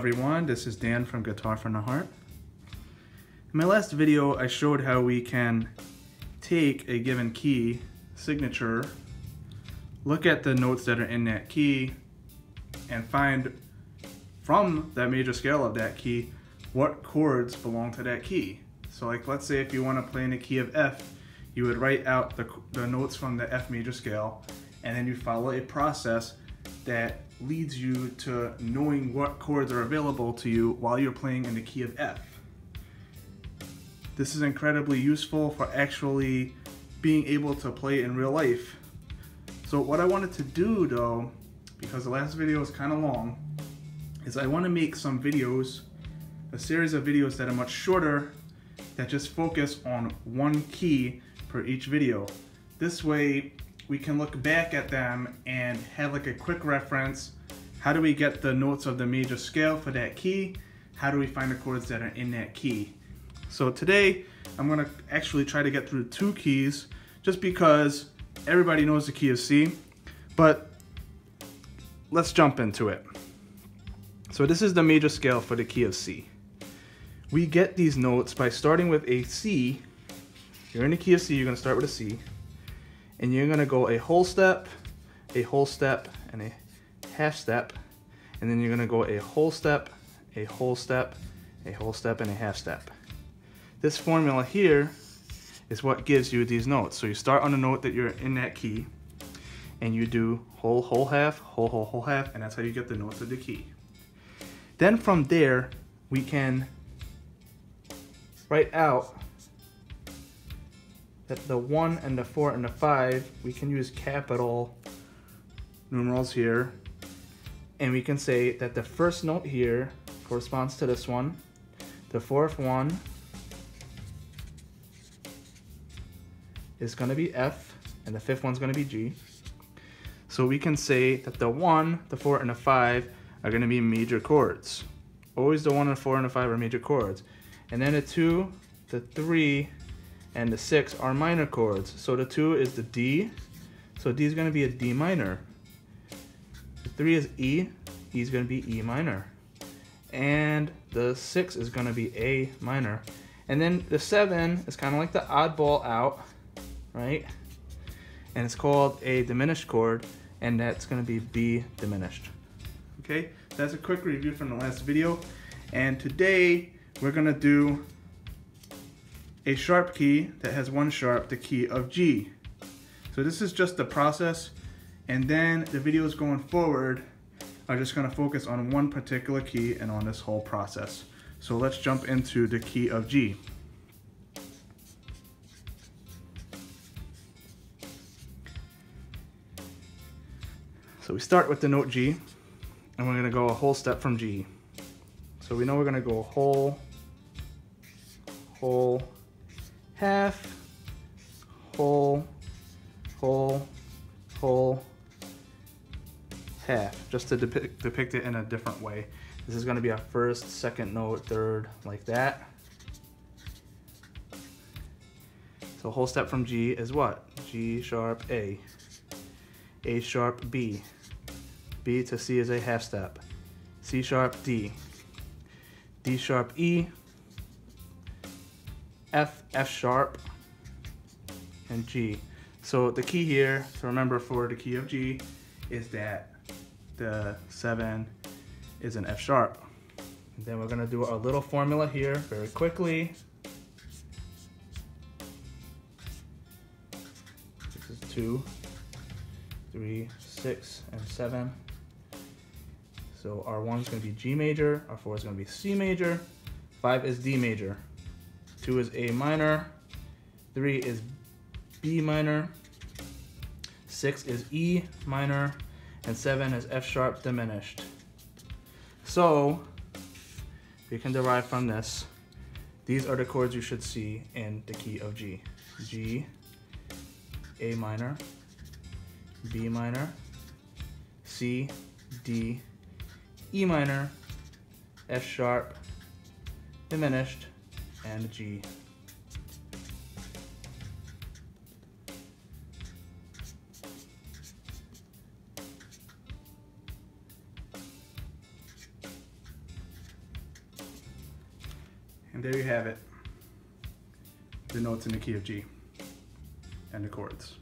everyone, this is Dan from Guitar from the Heart. In my last video I showed how we can take a given key signature, look at the notes that are in that key, and find from that major scale of that key what chords belong to that key. So like, let's say if you want to play in the key of F, you would write out the notes from the F major scale, and then you follow a process that leads you to knowing what chords are available to you while you're playing in the key of F. This is incredibly useful for actually being able to play in real life. So what I wanted to do though, because the last video is kind of long, is I want to make some videos, a series of videos that are much shorter, that just focus on one key per each video. This way we can look back at them and have like a quick reference. How do we get the notes of the major scale for that key? How do we find the chords that are in that key? So today I'm gonna actually try to get through two keys, just because everybody knows the key of C, but let's jump into it. So this is the major scale for the key of C. We get these notes by starting with a C. You're in the key of C, you're gonna start with a C, and you're gonna go a whole step, and a half step, and then you're gonna go a whole step, a whole step, a whole step, and a half step. This formula here is what gives you these notes. So you start on a note that you're in that key, and you do whole, whole, half, whole, whole, whole, half, and that's how you get the notes of the key. Then from there, we can write out that the 1 and the 4 and the 5, we can use capital numerals here, and we can say that the first note here corresponds to this one, the fourth one is going to be F, and the fifth one's going to be G. So we can say that the 1, the 4, and the 5 are going to be major chords. Always the 1 and the 4 and the 5 are major chords. And then the 2, the 3, and the 6 are minor chords. So the 2 is the D, so D is going to be a D minor. The 3 is E, E is going to be E minor. And the 6 is going to be A minor. And then the 7 is kind of like the oddball out, right? And it's called a diminished chord, and that's going to be B diminished. Okay, that's a quick review from the last video. And today we're going to do a sharp key that has one sharp, the key of G. So this is just the process, and then the videos going forward are just going to focus on one particular key and on this whole process. So let's jump into the key of G. So we start with the note G, and we're going to go a whole step from G. So we know we're going to go whole, whole, half, whole, whole, whole, half, just to depict it in a different way. This is going to be our first, second note, third, like that. So whole step from G is what? G sharp A sharp B, B to C is a half step, C sharp D, D sharp E, F, F sharp, and G. So the key here to remember for the key of G is that the 7 is an F sharp. And then we're going to do our little formula here very quickly. This is 2, 3, 6, and 7. So our 1 is going to be G major, our 4 is going to be C major, 5 is D major, 2 is A minor, 3 is B minor, 6 is E minor, and 7 is F sharp diminished. So we can derive from this, these are the chords you should see in the key of G. G, A minor, B minor, C, D, E minor, F sharp, diminished, and G. And there you have it. The notes in the key of G and the chords.